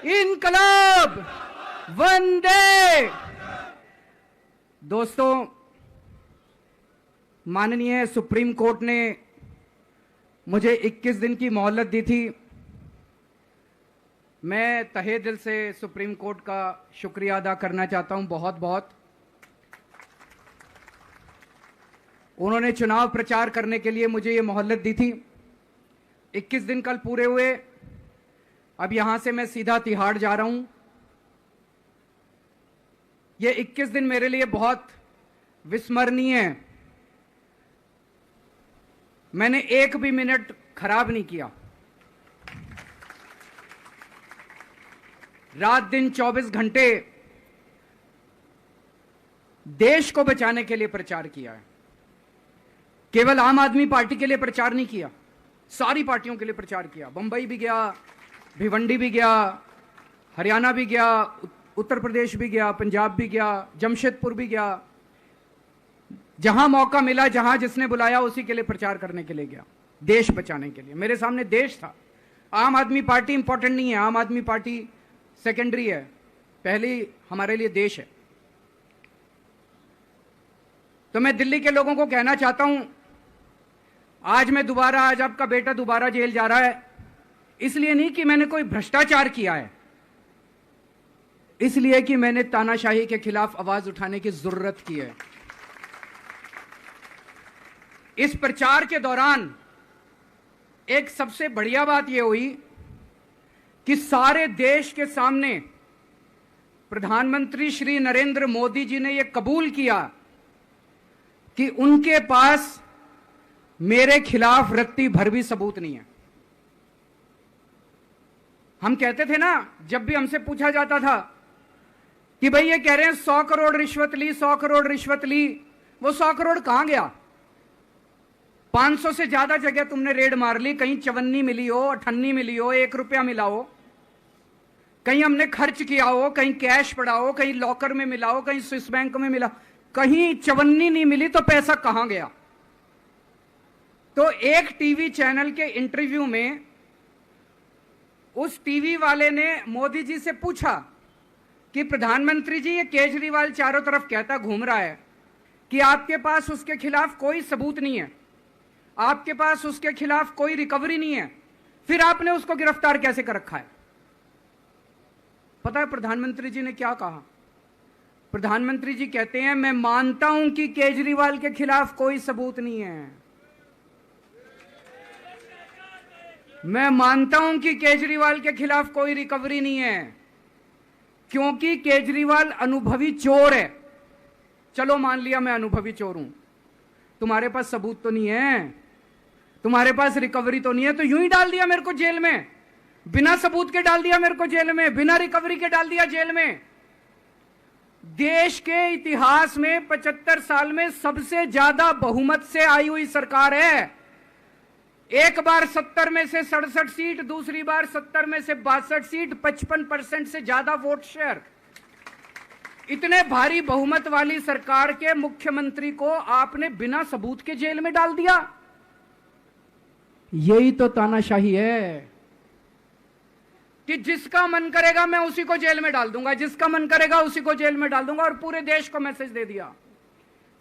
इनकलाब, वंदे। दोस्तों, माननीय सुप्रीम कोर्ट ने मुझे 21 दिन की मोहलत दी थी। मैं तहे दिल से सुप्रीम कोर्ट का शुक्रिया अदा करना चाहता हूं, बहुत बहुत। उन्होंने चुनाव प्रचार करने के लिए मुझे ये मोहलत दी थी। 21 दिन कल पूरे हुए। अब यहां से मैं सीधा तिहाड़ जा रहा हूं। ये 21 दिन मेरे लिए बहुत विस्मरणीय है। मैंने एक भी मिनट खराब नहीं किया। रात दिन 24 घंटे देश को बचाने के लिए प्रचार किया है। केवल आम आदमी पार्टी के लिए प्रचार नहीं किया, सारी पार्टियों के लिए प्रचार किया। बंबई भी गया, भिवंडी भी गया, हरियाणा भी गया, उत्तर प्रदेश भी गया, पंजाब भी गया, जमशेदपुर भी गया। जहां मौका मिला, जहां जिसने बुलाया, उसी के लिए प्रचार करने के लिए गया, देश बचाने के लिए। मेरे सामने देश था। आम आदमी पार्टी इंपॉर्टेंट नहीं है, आम आदमी पार्टी सेकेंडरी है, पहली हमारे लिए देश है। तो मैं दिल्ली के लोगों को कहना चाहता हूं, आज आपका बेटा दोबारा जेल जा रहा है, इसलिए नहीं कि मैंने कोई भ्रष्टाचार किया है, इसलिए कि मैंने तानाशाही के खिलाफ आवाज उठाने की जरूरत की है। इस प्रचार के दौरान एक सबसे बढ़िया बात यह हुई कि सारे देश के सामने प्रधानमंत्री श्री नरेंद्र मोदी जी ने यह कबूल किया कि उनके पास मेरे खिलाफ रत्ती भर भी सबूत नहीं है। हम कहते थे ना, जब भी हमसे पूछा जाता था कि भाई ये कह रहे हैं 100 करोड़ रिश्वत ली, 100 करोड़ रिश्वत ली, वो 100 करोड़ कहां गया? 500 से ज्यादा जगह तुमने रेड मार ली, कहीं चवन्नी मिली हो, अठन्नी मिली हो, 1 रुपया मिला हो, कहीं हमने खर्च किया हो, कहीं कैश पड़ा हो, कहीं लॉकर में मिला हो, कहीं स्विस बैंक में मिला, कहीं चवन्नी नहीं मिली, तो पैसा कहां गया? तो एक टीवी चैनल के इंटरव्यू में उस टीवी वाले ने मोदी जी से पूछा कि प्रधानमंत्री जी, ये केजरीवाल चारों तरफ कहता घूम रहा है कि आपके पास उसके खिलाफ कोई सबूत नहीं है, आपके पास उसके खिलाफ कोई रिकवरी नहीं है, फिर आपने उसको गिरफ्तार कैसे कर रखा है? पता है प्रधानमंत्री जी ने क्या कहा? प्रधानमंत्री जी कहते हैं, मैं मानता हूं कि केजरीवाल के खिलाफ कोई सबूत नहीं है, मैं मानता हूं कि केजरीवाल के खिलाफ कोई रिकवरी नहीं है, क्योंकि केजरीवाल अनुभवी चोर है। चलो मान लिया मैं अनुभवी चोर हूं, तुम्हारे पास सबूत तो नहीं है, तुम्हारे पास रिकवरी तो नहीं है, तो यूं ही डाल दिया मेरे को जेल में, बिना सबूत के डाल दिया मेरे को जेल में, बिना रिकवरी के डाल दिया जेल में। देश के इतिहास में 75 साल में सबसे ज्यादा बहुमत से आई हुई सरकार है। एक बार 70 में से 67 सीट, दूसरी बार 70 में से 62 सीट, 55% से ज्यादा वोट शेयर। इतने भारी बहुमत वाली सरकार के मुख्यमंत्री को आपने बिना सबूत के जेल में डाल दिया। यही तो तानाशाही है कि जिसका मन करेगा मैं उसी को जेल में डाल दूंगा, जिसका मन करेगा उसी को जेल में डाल दूंगा। और पूरे देश को मैसेज दे दिया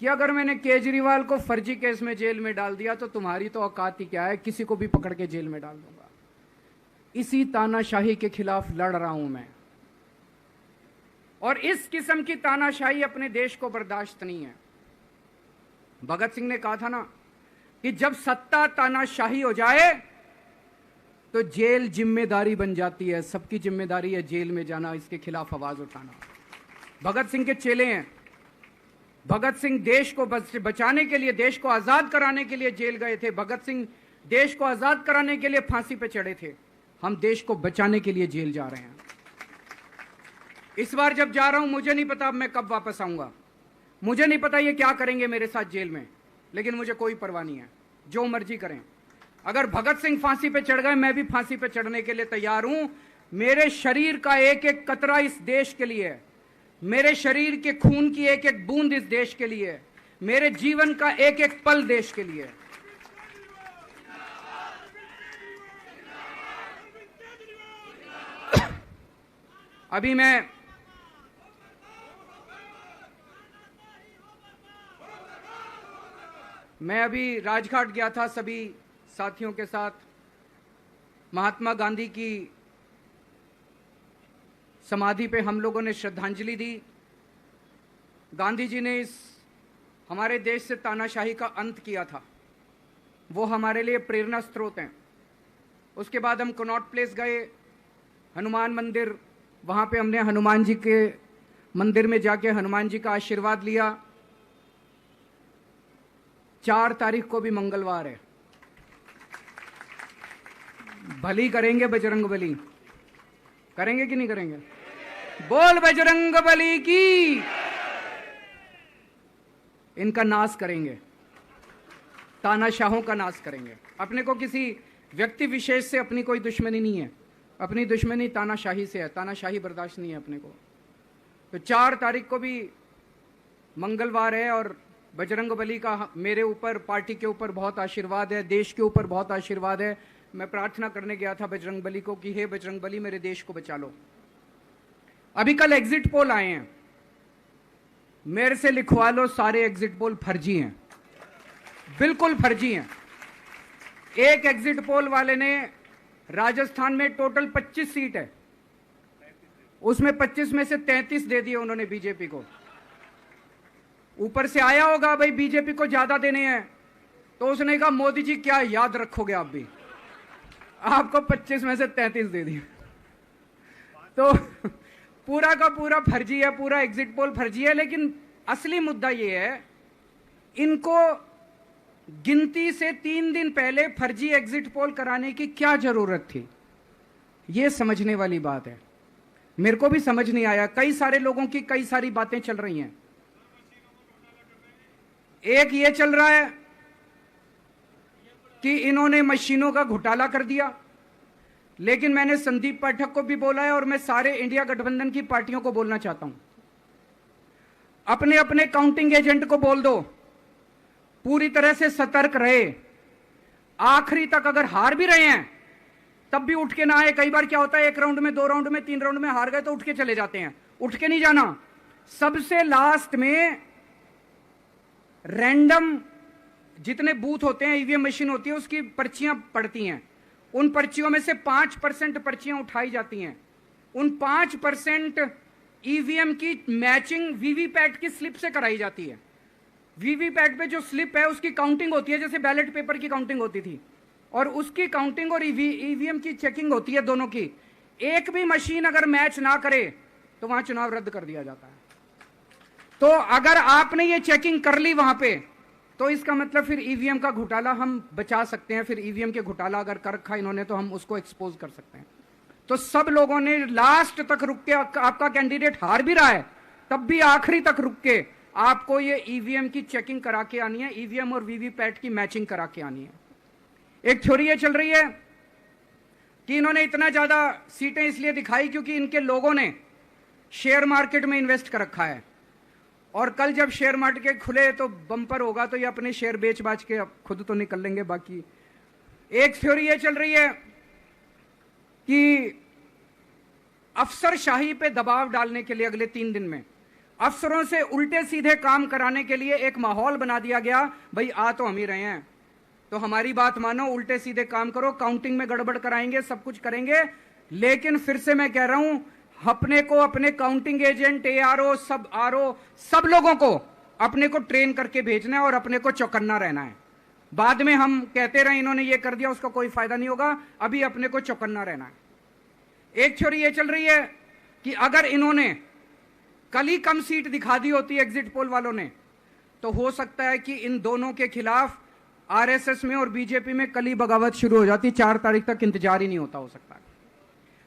कि अगर मैंने केजरीवाल को फर्जी केस में जेल में डाल दिया तो तुम्हारी तो औकात ही क्या है, किसी को भी पकड़ के जेल में डाल दूंगा। इसी तानाशाही के खिलाफ लड़ रहा हूं मैं, और इस किस्म की तानाशाही अपने देश को बर्दाश्त नहीं है। भगत सिंह ने कहा था ना कि जब सत्ता तानाशाही हो जाए तो जेल जिम्मेदारी बन जाती है, सबकी जिम्मेदारी है जेल में जाना, इसके खिलाफ आवाज उठाना। भगत सिंह के चेले हैं। भगत सिंह देश को बचाने के लिए, देश को आजाद कराने के लिए जेल गए थे। भगत सिंह देश को आजाद कराने के लिए फांसी पे चढ़े थे। हम देश को बचाने के लिए जेल जा रहे हैं। इस बार जब जा रहा हूं, मुझे नहीं पता अब मैं कब वापस आऊंगा, मुझे नहीं पता ये क्या करेंगे मेरे साथ जेल में, लेकिन मुझे कोई परवाह नहीं है, जो मर्जी करें। अगर भगत सिंह फांसी पे चढ़ गए, मैं भी फांसी पे चढ़ने के लिए तैयार हूं। मेरे शरीर का एक एक कतरा इस देश के लिए है, मेरे शरीर के खून की एक एक बूंद इस देश के लिए, मेरे जीवन का एक एक पल देश के लिए। अभी मैं अभी राजघाट गया था सभी साथियों के साथ। महात्मा गांधी की समाधि पे हम लोगों ने श्रद्धांजलि दी। गांधी जी ने इस हमारे देश से तानाशाही का अंत किया था, वो हमारे लिए प्रेरणा स्रोत हैं। उसके बाद हम कनॉट प्लेस गए, हनुमान मंदिर, वहाँ पे हमने हनुमान जी के मंदिर में जाके हनुमान जी का आशीर्वाद लिया। 4 तारीख को भी मंगलवार है, भली करेंगे बजरंग बली, करेंगे कि नहीं करेंगे? बोल बजरंग बली की। इनका नाश करेंगे, तानाशाहों का नाश करेंगे। अपने को किसी व्यक्ति विशेष से अपनी कोई दुश्मनी नहीं है, अपनी दुश्मनी तानाशाही से है। तानाशाही बर्दाश्त नहीं है अपने को। तो 4 तारीख को भी मंगलवार है और बजरंग बली का मेरे ऊपर, पार्टी के ऊपर बहुत आशीर्वाद है, देश के ऊपर बहुत आशीर्वाद है। मैं प्रार्थना करने गया था बजरंग बली को कि हे बजरंग बली, मेरे देश को बचा लो। अभी कल एग्जिट पोल आए हैं, मेरे से लिखवा लो, सारे एग्जिट पोल फर्जी हैं, बिल्कुल फर्जी हैं। एक एग्जिट पोल वाले ने राजस्थान में टोटल 25 सीट है, उसमें 25 में से 33 दे दिए उन्होंने बीजेपी को। ऊपर से आया होगा भाई बीजेपी को ज्यादा देने हैं, तो उसने कहा मोदी जी क्या याद रखोगे आप भी, आपको 25 में से 33 दे दिए। तो पूरा का पूरा फर्जी है, पूरा एग्जिट पोल फर्जी है। लेकिन असली मुद्दा यह है, इनको गिनती से 3 दिन पहले फर्जी एग्जिट पोल कराने की क्या जरूरत थी, यह समझने वाली बात है। मेरे को भी समझ नहीं आया। कई सारे लोगों की कई सारी बातें चल रही हैं। एक ये चल रहा है कि इन्होंने मशीनों का घोटाला कर दिया, लेकिन मैंने संदीप पाठक को भी बोला है और मैं सारे इंडिया गठबंधन की पार्टियों को बोलना चाहता हूं, अपने अपने काउंटिंग एजेंट को बोल दो पूरी तरह से सतर्क रहे। आखिरी तक अगर हार भी रहे हैं तब भी उठ के ना आए। कई बार क्या होता है, 1 राउंड में, 2 राउंड में, 3 राउंड में हार गए तो उठ के चले जाते हैं। उठ के नहीं जाना। सबसे लास्ट में रैंडम जितने बूथ होते हैं, ईवीएम मशीन होती है, उसकी पर्चियां पड़ती हैं। उन पर्चियों में से 5% पर्चियां उठाई जाती हैं। उन 5% ईवीएम की मैचिंग वीवीपैट की स्लिप से कराई जाती है। वीवीपैट पे जो स्लिप है उसकी काउंटिंग होती है, जैसे बैलेट पेपर की काउंटिंग होती थी, और उसकी काउंटिंग और ईवीएम की चेकिंग होती है, दोनों की। एक भी मशीन अगर मैच ना करे तो वहां चुनाव रद्द कर दिया जाता है। तो अगर आपने ये चेकिंग कर ली वहां पे, तो इसका मतलब फिर ईवीएम का घोटाला हम बचा सकते हैं। फिर ईवीएम के घोटाला अगर कर रखा इन्होंने तो हम उसको एक्सपोज कर सकते हैं। तो सब लोगों ने लास्ट तक रुक के, आपका कैंडिडेट हार भी रहा है तब भी आखिरी तक रुक के आपको ये ईवीएम की चेकिंग करा के आनी है, ईवीएम और वीवीपैट की मैचिंग करा के आनी है। एक थ्योरी ये चल रही है कि इन्होंने इतना ज्यादा सीटें इसलिए दिखाई क्योंकि इनके लोगों ने शेयर मार्केट में इन्वेस्ट कर रखा है, और कल जब शेयर मार्केट खुले तो बम्पर होगा, तो ये अपने शेयर बेच बाच के खुद तो निकल लेंगे बाकी। एक थ्योरी ये चल रही है कि अफसरशाही पे दबाव डालने के लिए अगले 3 दिन में अफसरों से उल्टे सीधे काम कराने के लिए एक माहौल बना दिया गया। भाई आ तो हम ही रहे हैं, तो हमारी बात मानो, उल्टे सीधे काम करो, काउंटिंग में गड़बड़ कराएंगे, सब कुछ करेंगे। लेकिन फिर से मैं कह रहा हूं, अपने को, अपने काउंटिंग एजेंट, एआरओ, सब आरओ, सब लोगों को अपने को ट्रेन करके भेजना है और अपने को चौकन्ना रहना है। बाद में हम कहते रहे इन्होंने ये कर दिया, उसका कोई फायदा नहीं होगा। अभी अपने को चौकन्ना रहना है। एक थ्योरी ये चल रही है कि अगर इन्होंने कल ही कम सीट दिखा दी होती एग्जिट पोल वालों ने, तो हो सकता है कि इन दोनों के खिलाफ आरएसएस में और बीजेपी में कल ही बगावत शुरू हो जाती। 4 तारीख तक इंतजार ही नहीं होता, हो सकता है।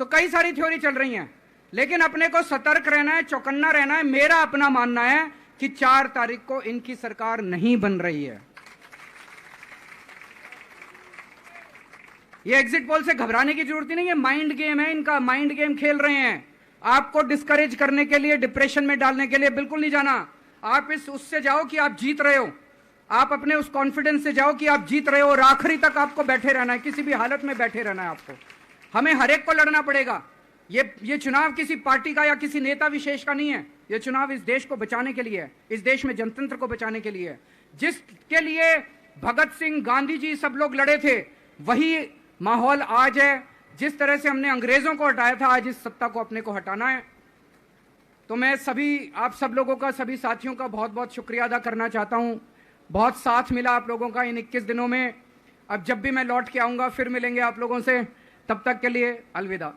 तो कई सारी थ्योरी चल रही हैं, लेकिन अपने को सतर्क रहना है, चौकन्ना रहना है। मेरा अपना मानना है कि 4 तारीख को इनकी सरकार नहीं बन रही है। ये एग्जिट पोल से घबराने की जरूरत ही नहीं है। माइंड गेम है इनका, माइंड गेम खेल रहे हैं। आपको डिस्करेज करने के लिए, डिप्रेशन में डालने के लिए बिल्कुल नहीं जाना। आप उससे जाओ कि आप जीत रहे हो, आप अपने उस कॉन्फिडेंस से जाओ कि आप जीत रहे हो, और आखिरी तक आपको बैठे रहना है, किसी भी हालत में बैठे रहना है आपको। हमें हर एक को लड़ना पड़ेगा। ये चुनाव किसी पार्टी का या किसी नेता विशेष का नहीं है। ये चुनाव इस देश को बचाने के लिए है, इस देश में जनतंत्र को बचाने के लिए है। जिसके लिए भगत सिंह, गांधी जी सब लोग लड़े थे, वही माहौल आज है। जिस तरह से हमने अंग्रेजों को हटाया था, आज इस सत्ता को अपने को हटाना है। तो मैं सभी आप सब लोगों का, सभी साथियों का बहुत बहुत शुक्रिया अदा करना चाहता हूं। बहुत साथ मिला आप लोगों का इन 21 दिनों में। अब जब भी मैं लौट के आऊंगा फिर मिलेंगे आप लोगों से। तब तक के लिए अलविदा।